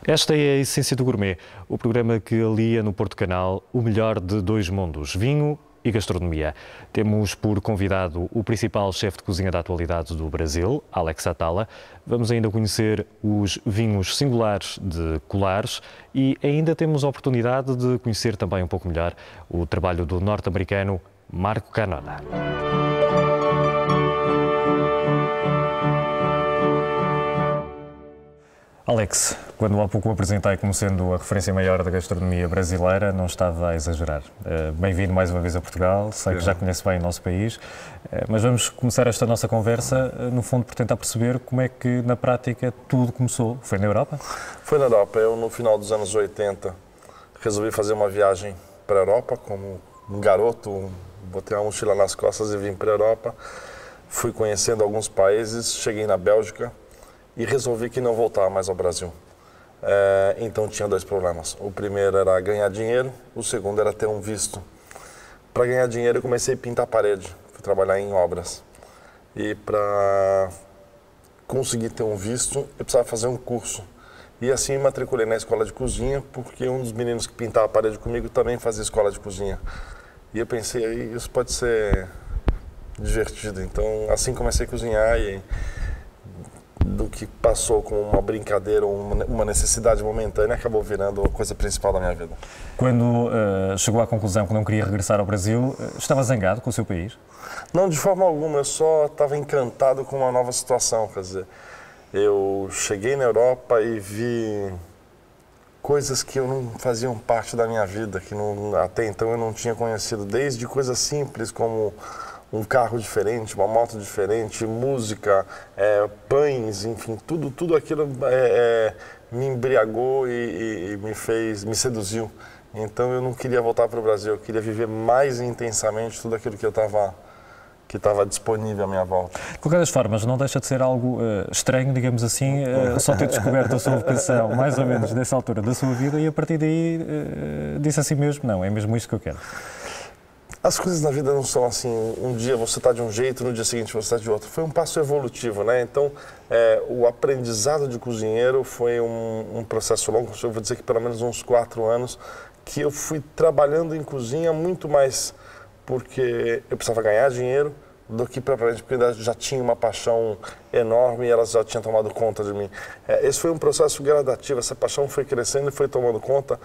Esta é a Essência do Gourmet, o programa que alia no Porto Canal o melhor de dois mundos, vinho e gastronomia. Temos por convidado o principal chefe de cozinha da atualidade do Brasil, Alex Atala. Vamos ainda conhecer os vinhos singulares de Colares e ainda temos a oportunidade de conhecer também um pouco melhor o trabalho do norte-americano Marco Canona. Alex, quando há pouco o apresentei como sendo a referência maior da gastronomia brasileira, não estava a exagerar. Bem-vindo mais uma vez a Portugal, sei que já conhece bem o nosso país, mas vamos começar esta nossa conversa, no fundo, por tentar perceber como é que, na prática, tudo começou. Foi na Europa? Foi na Europa. Eu, no final dos anos 80, resolvi fazer uma viagem para a Europa, como um garoto, botei uma mochila nas costas e vim para a Europa. Fui conhecendo alguns países, cheguei na Bélgica, e resolvi que não voltava mais ao Brasil. Então tinha dois problemas. O primeiro era ganhar dinheiro, o segundo era ter um visto. Para ganhar dinheiro eu comecei a pintar a parede, fui trabalhar em obras. E para conseguir ter um visto eu precisava fazer um curso. E assim me matriculei na escola de cozinha, porque um dos meninos que pintava a parede comigo também fazia escola de cozinha. E eu pensei, isso pode ser divertido. Então assim comecei a cozinhar e do que passou como uma brincadeira ou uma necessidade momentânea, acabou virando a coisa principal da minha vida. Quando chegou à conclusão que não queria regressar ao Brasil, estava zangado com o seu país? Não, de forma alguma, eu só estava encantado com uma nova situação, quer dizer, eu cheguei na Europa e vi coisas que eu não faziam parte da minha vida, que até então eu não tinha conhecido, desde coisas simples como um carro diferente, uma moto diferente, música, pães, enfim, tudo aquilo me embriagou e me seduziu. Então eu não queria voltar para o Brasil, eu queria viver mais intensamente tudo aquilo que estava disponível à minha volta. De qualquer das formas, não deixa de ser algo estranho, digamos assim, só ter descoberto a sua vocação mais ou menos nessa altura da sua vida e a partir daí disse assim mesmo, não, é mesmo isto que eu quero. As coisas na vida não são assim, um dia você está de um jeito, no dia seguinte você está de outro. Foi um passo evolutivo, né? Então, o aprendizado de cozinheiro foi um processo longo, eu vou dizer que pelo menos uns 4 anos, que eu fui trabalhando em cozinha muito mais porque eu precisava ganhar dinheiro do que propriamente porque eu já tinha uma paixão enorme e elas já tinham tomado conta de mim. Esse foi um processo gradativo, essa paixão foi crescendo e foi tomando conta.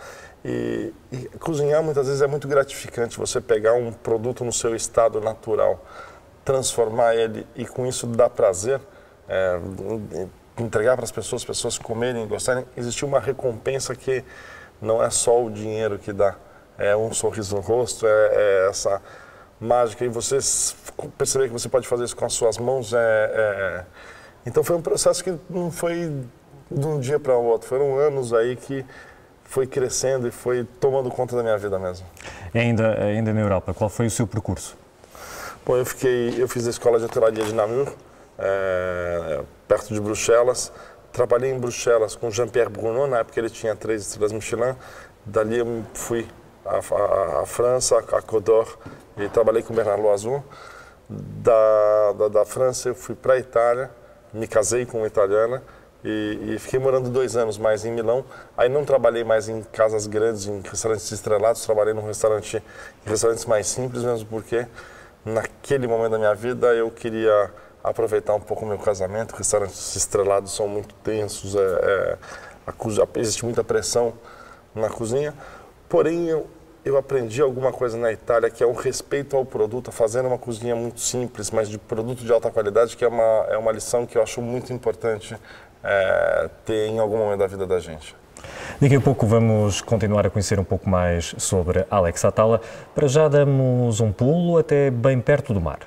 E cozinhar muitas vezes é muito gratificante, você pegar um produto no seu estado natural, transformar ele e com isso dar prazer, entregar para as pessoas comerem, gostarem. Existe uma recompensa que não é só o dinheiro que dá, é um sorriso no rosto, é essa mágica e você perceber que você pode fazer isso com as suas mãos. Então foi um processo que não foi de um dia para o outro, foram anos aí que foi crescendo e foi tomando conta da minha vida mesmo. Ainda na Europa, qual foi o seu percurso? Bom, eu fiz a escola de hotelaria de Namur, perto de Bruxelas. Trabalhei em Bruxelas com Jean-Pierre Bruno, na época ele tinha 3 estrelas Michelin. Dali eu fui à França, a Côte d'Or, e trabalhei com Bernard Loiseau. Da França eu fui para a Itália, me casei com uma italiana e fiquei morando 2 anos mais em Milão. Aí não trabalhei mais em casas grandes, em restaurantes estrelados, trabalhei em restaurantes mais simples, mesmo porque naquele momento da minha vida eu queria aproveitar um pouco o meu casamento. Restaurantes estrelados são muito tensos, existe muita pressão na cozinha. Porém, eu aprendi alguma coisa na Itália, que é um respeito ao produto, fazendo uma cozinha muito simples, mas de produto de alta qualidade, que é uma lição que eu acho muito importante ter em algum momento da vida da gente. Daqui a pouco vamos continuar a conhecer um pouco mais sobre Alex Atala. Para já damos um pulo até bem perto do mar.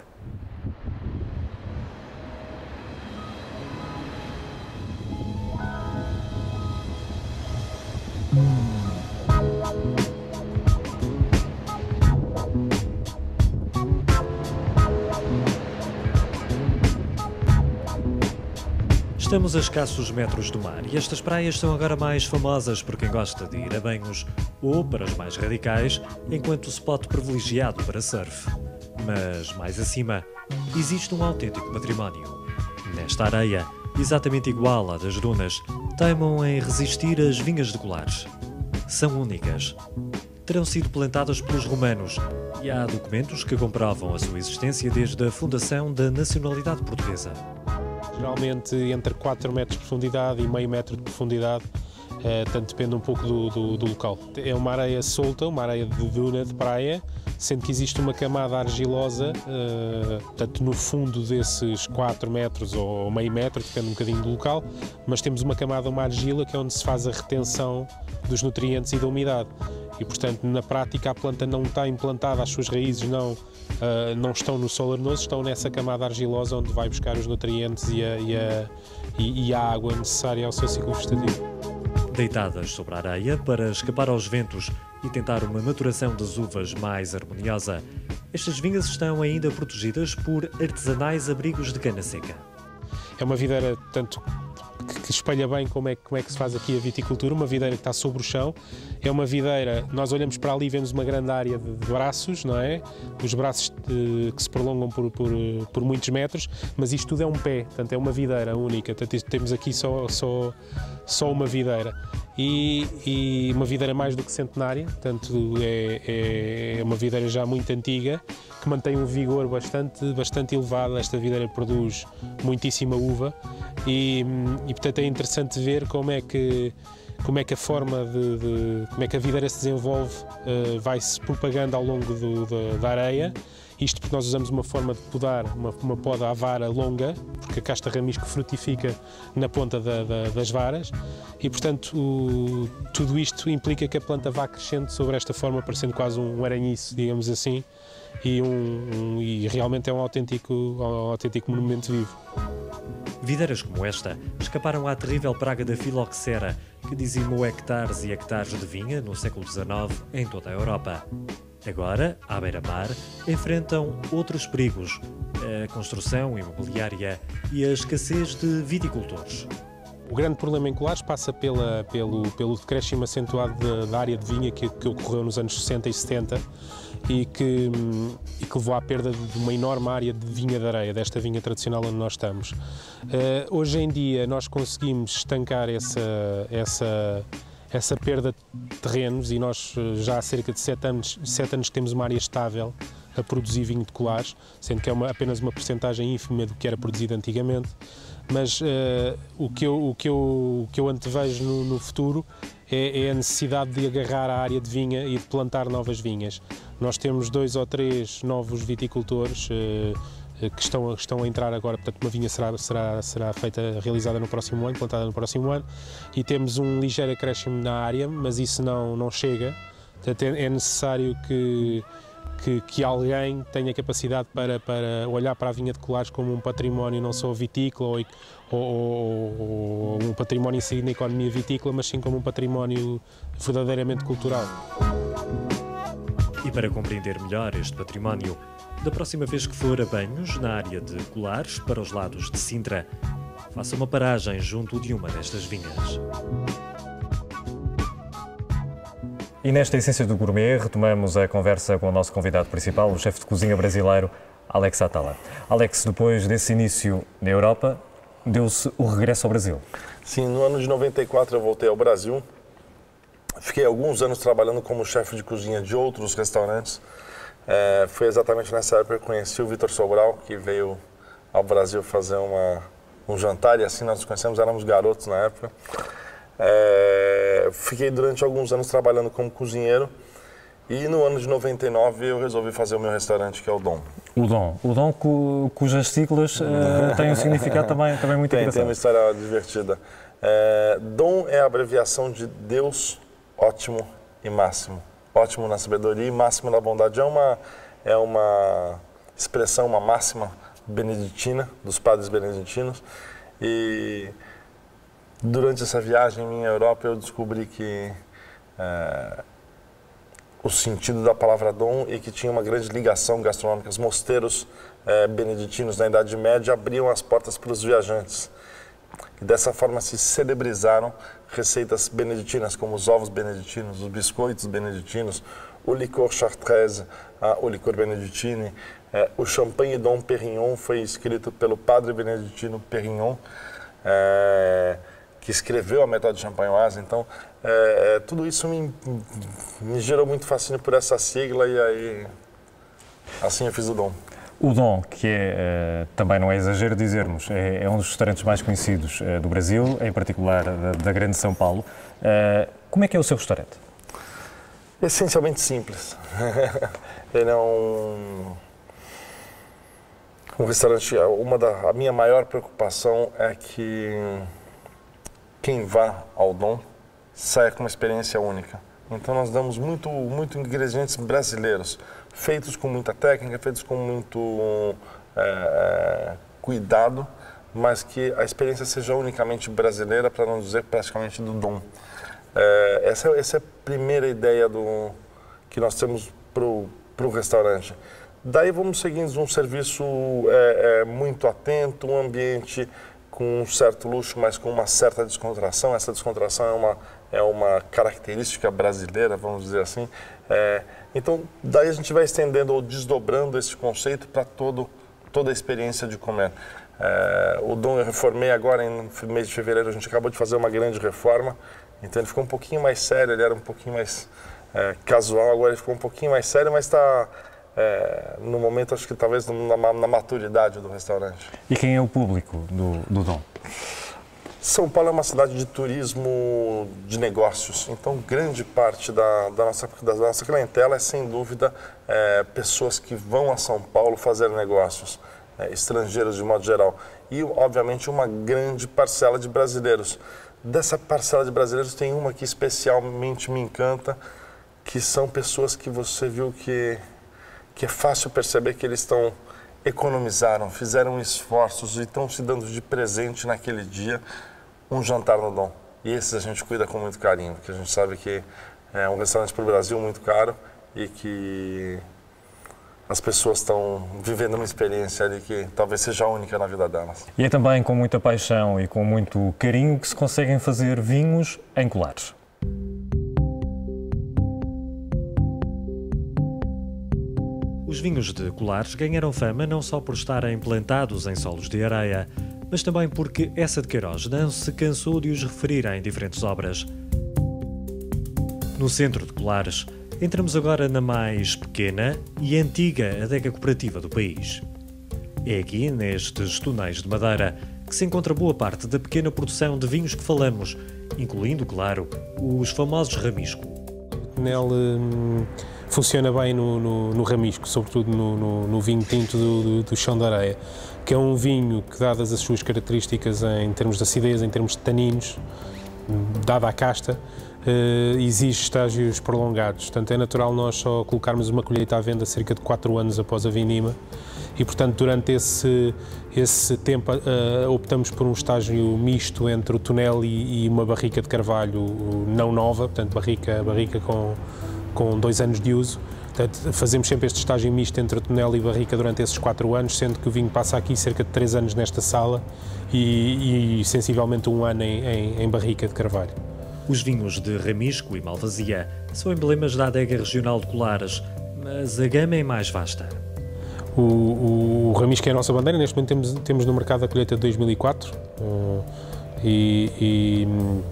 Estamos a escassos metros do mar e estas praias são agora mais famosas por quem gosta de ir a banhos ou, para os mais radicais, enquanto spot privilegiado para surf. Mas, mais acima, existe um autêntico património. Nesta areia, exatamente igual à das dunas, teimam em resistir às vinhas de Colares. São únicas. Terão sido plantadas pelos romanos e há documentos que comprovam a sua existência desde a fundação da nacionalidade portuguesa. Geralmente entre 4 metros de profundidade e meio metro de profundidade, tanto depende um pouco do local. É uma areia solta, uma areia de duna de praia, sendo que existe uma camada argilosa, tanto no fundo desses 4 metros ou meio metro, depende um bocadinho do local, mas temos uma camada, uma argila, que é onde se faz a retenção dos nutrientes e da umidade. E, portanto, na prática a planta não está implantada, as suas raízes não estão no solo arenoso, estão nessa camada argilosa onde vai buscar os nutrientes e a água necessária ao seu ciclo vegetativo. Deitadas sobre a areia para escapar aos ventos e tentar uma maturação das uvas mais harmoniosa, estas vinhas estão ainda protegidas por artesanais abrigos de cana seca. É uma videira tanto que espelha bem como é que se faz aqui a viticultura, uma videira que está sobre o chão. É uma videira, nós olhamos para ali e vemos uma grande área de braços, não é? Os braços que se prolongam por muitos metros, mas isto tudo é um pé, portanto é uma videira única, portanto, temos aqui só uma videira. E uma videira mais do que centenária, portanto é uma videira já muito antiga, que mantém um vigor bastante elevado. Esta videira produz muitíssima uva e portanto é interessante ver como é que a forma como é que a videira se desenvolve, vai-se propagando ao longo da areia. Isto porque nós usamos uma forma de podar, uma poda à vara longa, porque a casta ramisco frutifica na ponta das varas e, portanto, tudo isto implica que a planta vá crescendo sobre esta forma, parecendo quase um aranhiço, digamos assim, e realmente é um autêntico monumento vivo. Videiras como esta escaparam à terrível praga da filoxera, que dizimou hectares e hectares de vinha no século XIX em toda a Europa. Agora, à beira-mar, enfrentam outros perigos, a construção imobiliária e a escassez de viticultores. O grande problema em Colares passa pelo decréscimo acentuado da área de vinha que ocorreu nos anos 60 e 70 e que levou à perda de uma enorme área de vinha de areia, desta vinha tradicional onde nós estamos. Hoje em dia nós conseguimos estancar essa perda de terrenos e nós já há cerca de 7 anos que temos uma área estável a produzir vinho de Colares, sendo que é apenas uma percentagem ínfima do que era produzido antigamente, mas o que eu antevejo no futuro é a necessidade de agarrar a área de vinha e de plantar novas vinhas. Nós temos 2 ou 3 novos viticultores que estão a entrar agora, portanto uma vinha será realizada no próximo ano, plantada no próximo ano, e temos um ligeiro acréscimo na área, mas isso não chega, portanto é necessário que alguém tenha capacidade para olhar para a vinha de Colares como um património não só vitícola ou um património inserido na economia vitícola, mas sim como um património verdadeiramente cultural. E para compreender melhor este património, da próxima vez que for a banhos na área de Colares, para os lados de Sintra, faça uma paragem junto de uma destas vinhas. E nesta Essência do Gourmet retomamos a conversa com o nosso convidado principal, o chefe de cozinha brasileiro, Alex Atala. Alex, depois desse início na Europa, deu-se o regresso ao Brasil. Sim, no ano de 94 eu voltei ao Brasil. Fiquei alguns anos trabalhando como chefe de cozinha de outros restaurantes. Foi exatamente nessa época que eu conheci o Vitor Sobral, que veio ao Brasil fazer um jantar, e assim nós nos conhecemos, éramos garotos na época. Fiquei durante alguns anos trabalhando como cozinheiro e no ano de 99 eu resolvi fazer o meu restaurante, que é o Dom. O Dom cujas siglas têm um significado também muito engraçado. Tem uma história divertida. Dom é a abreviação de Deus, ótimo e máximo. Ótimo na sabedoria e máximo na bondade. É uma expressão, uma máxima beneditina, dos padres beneditinos. E durante essa viagem minha à Europa eu descobri que o sentido da palavra dom e que tinha uma grande ligação gastronômica. Os mosteiros beneditinos na Idade Média abriam as portas para os viajantes. E dessa forma se celebrizaram receitas beneditinas, como os ovos beneditinos, os biscoitos beneditinos, o licor chartreuse, o licor beneditine. O champanhe Dom Perignon foi escrito pelo padre beneditino Perignon. que escreveu a méthode champenoise. Então, tudo isso me gerou muito fascínio por essa sigla e aí, assim eu fiz o Dom. O Dom, que também não é exagero dizermos, é um dos restaurantes mais conhecidos do Brasil, em particular da Grande São Paulo. Como é que é o seu restaurante? Essencialmente simples. Ele é um restaurante. A minha maior preocupação é que quem vá ao Dom saia com uma experiência única. Então nós damos muito ingredientes brasileiros, feitos com muita técnica, feitos com muito cuidado, mas que a experiência seja unicamente brasileira, para não dizer praticamente do Dom. Essa é a primeira ideia que nós temos para o restaurante. Daí vamos seguindo um serviço muito atento, um ambiente com um certo luxo, mas com uma certa descontração. Essa descontração é uma característica brasileira, vamos dizer assim. Então, daí a gente vai estendendo ou desdobrando esse conceito para toda a experiência de comer. O Dom eu reformei agora, em mês de fevereiro, a gente acabou de fazer uma grande reforma. Então ele ficou um pouquinho mais sério, ele era um pouquinho mais casual, agora ele ficou um pouquinho mais sério, mas está no momento, acho que talvez na maturidade do restaurante. E quem é o público do Dom? São Paulo é uma cidade de turismo de negócios, então grande parte da nossa clientela é, sem dúvida, pessoas que vão a São Paulo fazer negócios, estrangeiros de modo geral, e obviamente uma grande parcela de brasileiros. Dessa parcela de brasileiros tem uma que especialmente me encanta, que são pessoas que você viu que é fácil perceber que eles economizaram, fizeram esforços e estão se dando de presente naquele dia um jantar no Dom. E esses a gente cuida com muito carinho, porque a gente sabe que é um restaurante para o Brasil muito caro e que as pessoas estão vivendo uma experiência ali que talvez seja única na vida delas. E é também com muita paixão e com muito carinho que se conseguem fazer vinhos em colares. Os vinhos de colares ganharam fama não só por estarem plantados em solos de areia, mas também porque Eça de Queiroz não se cansou de os referir em diferentes obras. No centro de Colares, entramos agora na mais pequena e antiga adega cooperativa do país. É aqui, nestes túneis de madeira, que se encontra boa parte da pequena produção de vinhos que falamos, incluindo, claro, os famosos Ramisco. O tonel funciona bem no Ramisco, sobretudo no vinho tinto do chão de areia, que é um vinho que, dadas as suas características em termos de acidez, em termos de taninos, dada a casta, exige estágios prolongados. Portanto, é natural nós só colocarmos uma colheita à venda cerca de 4 anos após a vindima e, portanto, durante esse tempo optamos por um estágio misto entre o tonel e uma barrica de carvalho não nova, portanto, barrica com 2 anos de uso. Portanto, fazemos sempre este estágio misto entre o tonel e barrica durante esses 4 anos, sendo que o vinho passa aqui cerca de 3 anos nesta sala e sensivelmente 1 ano em barrica de carvalho. Os vinhos de Ramisco e Malvasia são emblemas da adega regional de Colares, mas a gama é mais vasta. O Ramisco é a nossa bandeira, neste momento temos no mercado a colheita de 2004 e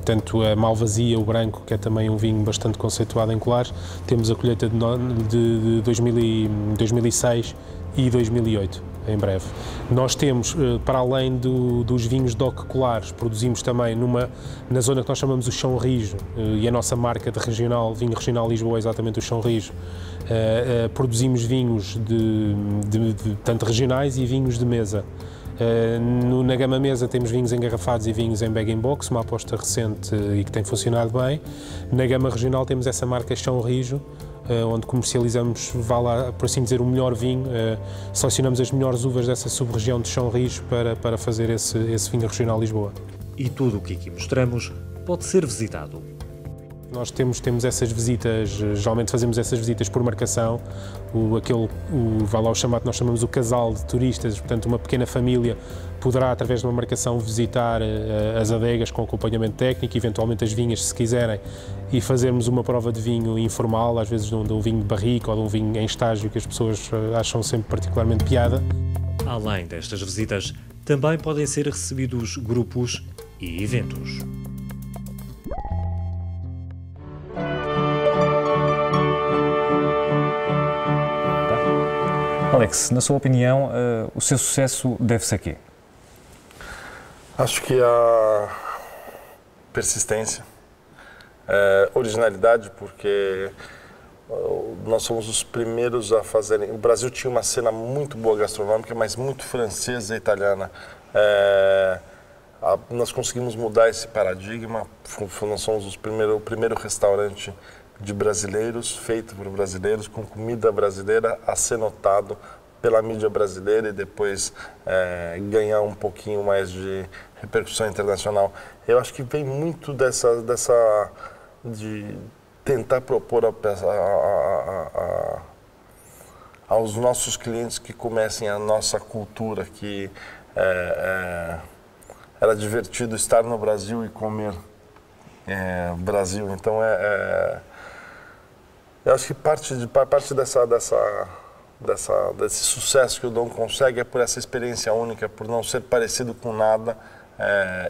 tanto a Malvasia, o branco, que é também um vinho bastante conceituado em Colares, temos a colheita de 2006 e 2008. Em breve. Nós temos, para além dos vinhos DOC Colares, produzimos também na zona que nós chamamos o Chão Rijo, e a nossa marca de vinho regional Lisboa é exatamente o Chão Rijo. Produzimos vinhos tanto regionais e vinhos de mesa. Na gama mesa temos vinhos engarrafados e vinhos em bag-in-box, uma aposta recente e que tem funcionado bem. Na gama regional temos essa marca Chão Rijo, onde comercializamos, vá lá, por assim dizer, o melhor vinho, selecionamos as melhores uvas dessa sub-região de Chão Rijo para fazer esse vinho regional Lisboa. E tudo o que aqui mostramos pode ser visitado. Nós temos essas visitas, geralmente fazemos essas visitas por marcação, vá lá o chamado, nós chamamos o casal de turistas, portanto uma pequena família poderá através de uma marcação visitar as adegas com acompanhamento técnico, eventualmente as vinhas se quiserem, e fazermos uma prova de vinho informal, às vezes de um vinho de barrica ou de um vinho em estágio que as pessoas acham sempre particularmente piada. Além destas visitas, também podem ser recebidos grupos e eventos. Alex, na sua opinião, o seu sucesso deve-se a quê? Acho que a persistência, originalidade, porque nós somos os primeiros a fazerem. O Brasil tinha uma cena muito boa gastronômica, mas muito francesa e italiana. Nós conseguimos mudar esse paradigma. Nós somos o primeiro restaurante de brasileiros, feito por brasileiros, com comida brasileira, a ser notado pela mídia brasileira e depois ganhar um pouquinho mais de repercussão internacional. Eu acho que vem muito de tentar propor aos nossos clientes que comecem a nossa cultura, que era divertido estar no Brasil e comer Brasil. Então eu acho que parte desse sucesso que o Dom consegue é por essa experiência única, por não ser parecido com nada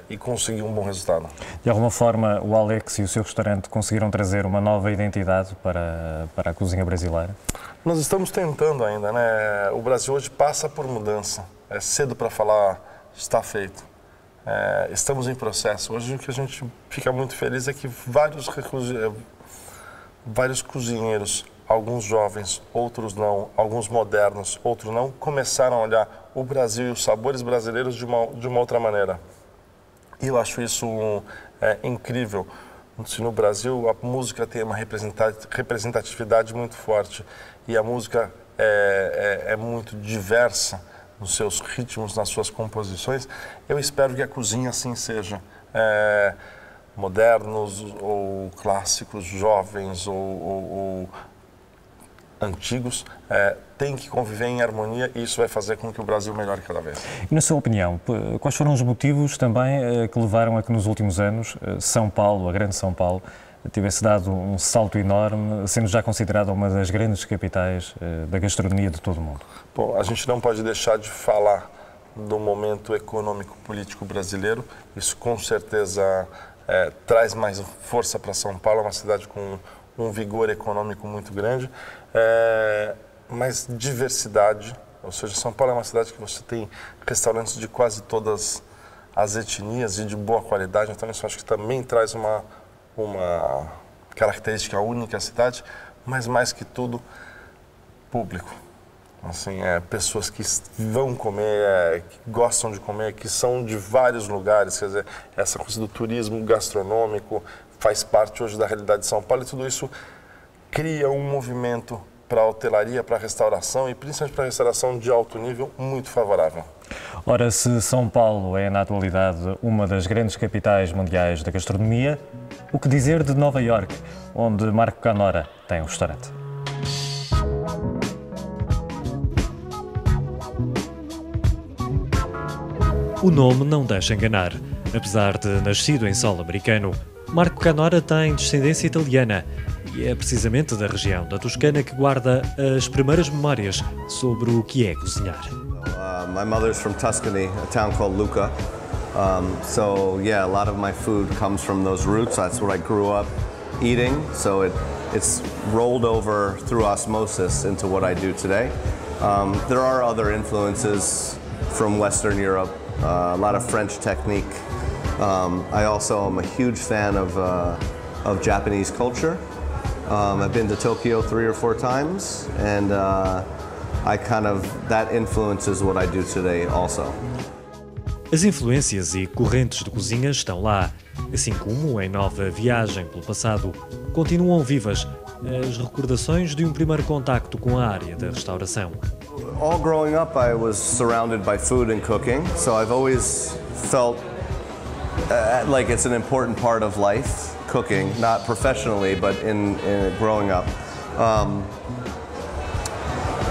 e conseguir um bom resultado. De alguma forma, o Alex e o seu restaurante conseguiram trazer uma nova identidade para a cozinha brasileira? Nós estamos tentando ainda, né? O Brasil hoje passa por mudança. É cedo para falar está feito. Estamos em processo. Hoje o que a gente fica muito feliz é que vários cozinheiros, alguns jovens, outros não, alguns modernos, outros não, começaram a olhar o Brasil e os sabores brasileiros de uma outra maneira. E eu acho isso incrível. Se no Brasil a música tem uma representatividade muito forte e a música é muito diversa nos seus ritmos, nas suas composições, eu espero que a cozinha assim seja. Modernos ou clássicos, jovens ou antigos, têm que conviver em harmonia e isso vai fazer com que o Brasil melhore cada vez. E na sua opinião, quais foram os motivos também que levaram a que nos últimos anos São Paulo, a grande São Paulo, tivesse dado um salto enorme, sendo já considerada uma das grandes capitais da gastronomia de todo o mundo? Bom, a gente não pode deixar de falar do momento econômico-político brasileiro. Isso com certeza traz mais força para São Paulo, é uma cidade com um vigor econômico muito grande, mas diversidade, ou seja, São Paulo é uma cidade que você tem restaurantes de quase todas as etnias e de boa qualidade, então isso acho que também traz uma característica única à cidade, mas mais que tudo, público. Assim, pessoas que vão comer, que gostam de comer, que são de vários lugares, quer dizer, essa coisa do turismo gastronômico faz parte hoje da realidade de São Paulo e tudo isso cria um movimento para a hotelaria, para a restauração e principalmente para a restauração de alto nível muito favorável. Ora, se São Paulo é na atualidade uma das grandes capitais mundiais da gastronomia, o que dizer de Nova Iorque, onde Marco Canora tem um restaurante? O nome não deixa enganar. Apesar de nascido em solo americano, Marco Canora tem descendência italiana e é precisamente da região da Toscana que guarda as primeiras memórias sobre o que é cozinhar. My mother's from Tuscany, a town called Lucca. So yeah, a lot of my food comes from those roots. That's what I grew up eating. So it's rolled over through osmosis into what I do today. There are other influences from Western Europe, a lot of French technique. I also am a huge fan of Japanese culture. I've been to Tokyo 3 or 4 times, and that influences what I do today also. As influências e correntes de cozinha estão lá, assim como em nova viagem pelo passado, continuam vivas as recordações de um primeiro contacto com a área da restauração. All growing up, I was surrounded by food and cooking, so I've always felt like it's an important part of life, cooking, not professionally, but in growing up.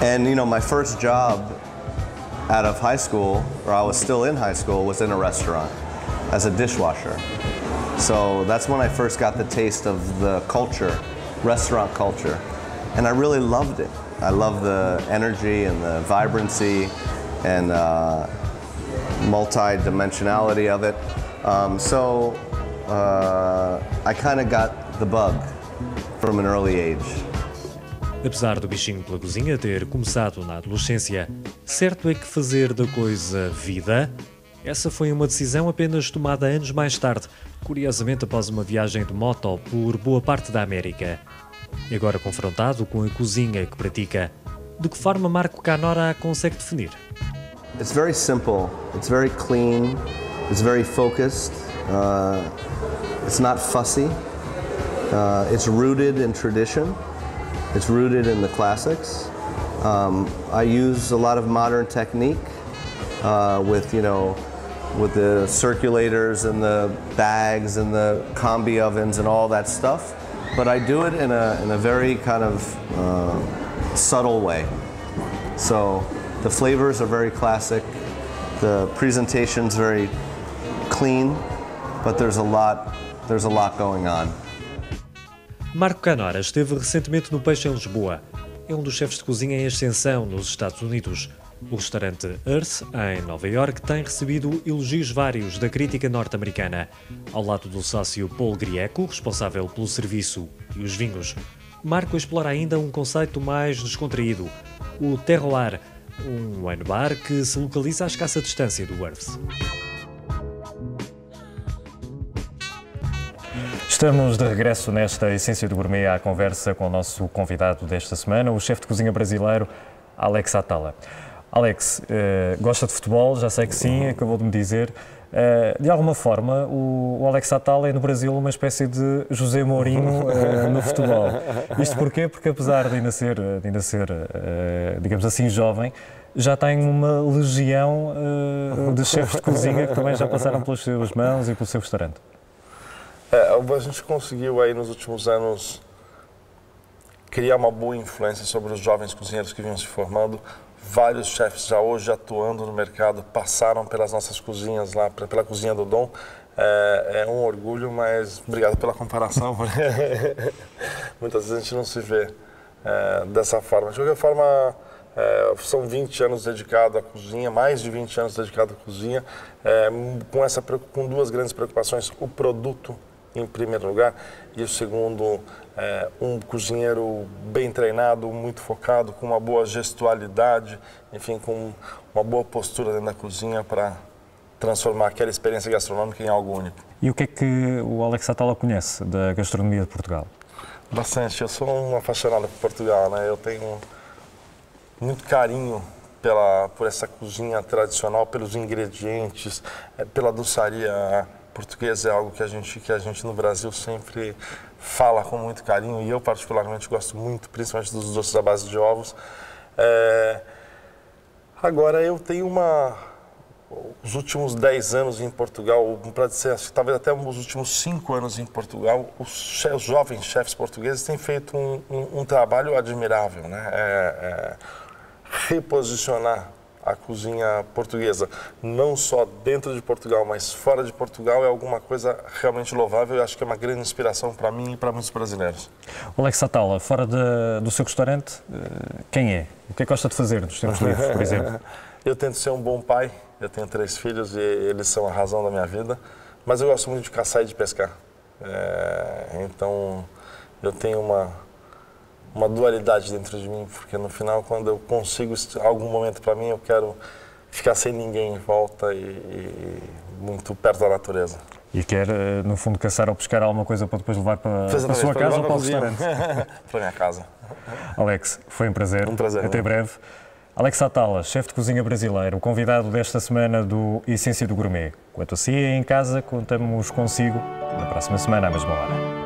And you know, my first job out of high school, or I was still in high school, was in a restaurant as a dishwasher. So that's when I first got the taste of the culture, restaurant culture, and I really loved it. I love the energy and the vibrancy, and multi-dimensionality of it. I kind of got the bug from an early age. Apesar do bichinho pela cozinha ter começado na adolescência, certo é que fazer da coisa vida, essa foi uma decisão apenas tomada anos mais tarde, curiosamente após uma viagem de moto por boa parte da América. E agora confrontado com a cozinha que pratica, de que forma Marco Canora a consegue definir? It's very simple, it's very clean, it's very focused, it's not fussy, it's rooted in tradition. It's rooted in the classics. I use a lot of modern technique with the circulators and the bags and the combi ovens and all that stuff. But I do it in a very kind of subtle way. So the flavors are very classic. The presentation's very clean, but there's a lot going on. Marco Canora esteve recentemente no Peixe em Lisboa. É um dos chefes de cozinha em ascensão nos Estados Unidos. O restaurante Earth, em Nova Iorque, tem recebido elogios vários da crítica norte-americana. Ao lado do sócio Paul Grieco, responsável pelo serviço e os vinhos, Marco explora ainda um conceito mais descontraído, o terroir, um wine bar que se localiza à escassa distância do Earth. Estamos de regresso nesta Essência do Gourmet à conversa com o nosso convidado desta semana, o chefe de cozinha brasileiro Alex Atala. Alex, gosta de futebol? Já sei que sim, acabou de me dizer. De alguma forma, o Alex Atala é no Brasil uma espécie de José Mourinho no futebol. Isto porquê? Porque apesar de ainda ser digamos assim, jovem, já tem uma legião de chefes de cozinha que também já passaram pelas suas mãos e pelo seu restaurante. A gente conseguiu aí nos últimos anos criar uma boa influência sobre os jovens cozinheiros que vinham se formando. Vários chefes já hoje atuando no mercado passaram pelas nossas cozinhas lá, pela cozinha do Dom. É um orgulho, mas obrigado pela comparação. Muitas vezes a gente não se vê dessa forma. De qualquer forma, são 20 anos dedicados à cozinha, mais de 20 anos dedicados à cozinha, com duas grandes preocupações: o produto em primeiro lugar, e o segundo, um cozinheiro bem treinado, muito focado, com uma boa gestualidade, enfim, com uma boa postura dentro da cozinha para transformar aquela experiência gastronômica em algo único. E o que é que o Alex Atala conhece da gastronomia de Portugal? Bastante. Eu sou um apaixonado por Portugal, né? Eu tenho muito carinho por essa cozinha tradicional, pelos ingredientes, pela doçaria portuguesa. É algo que a gente no Brasil sempre fala com muito carinho, e eu particularmente gosto muito, principalmente dos doces à base de ovos. Agora eu tenho os últimos 10 anos em Portugal, para dizer, talvez até os últimos 5 anos em Portugal, os jovens chefes portugueses têm feito um trabalho admirável, né? Reposicionar a cozinha portuguesa, não só dentro de Portugal, mas fora de Portugal, é alguma coisa realmente louvável, e acho que é uma grande inspiração para mim e para muitos brasileiros. O Alex Atala, fora do seu restaurante, quem é? O que é que gosta de fazer nos tempos livres, por exemplo? Eu tento ser um bom pai, eu tenho 3 filhos e eles são a razão da minha vida, mas eu gosto muito de caçar e de pescar. Então, eu tenho uma dualidade dentro de mim, porque no final, quando eu consigo algum momento para mim, eu quero ficar sem ninguém em volta e muito perto da natureza. E quer, no fundo, caçar ou pescar alguma coisa para depois levar para a sua casa ou para o restaurante? Para a minha casa. Alex, foi um prazer. Um prazer. Até breve. Alex Atala, chefe de cozinha brasileiro, o convidado desta semana do Essência do Gourmet. Quanto a si, em casa, contamos consigo na próxima semana, à mesma hora.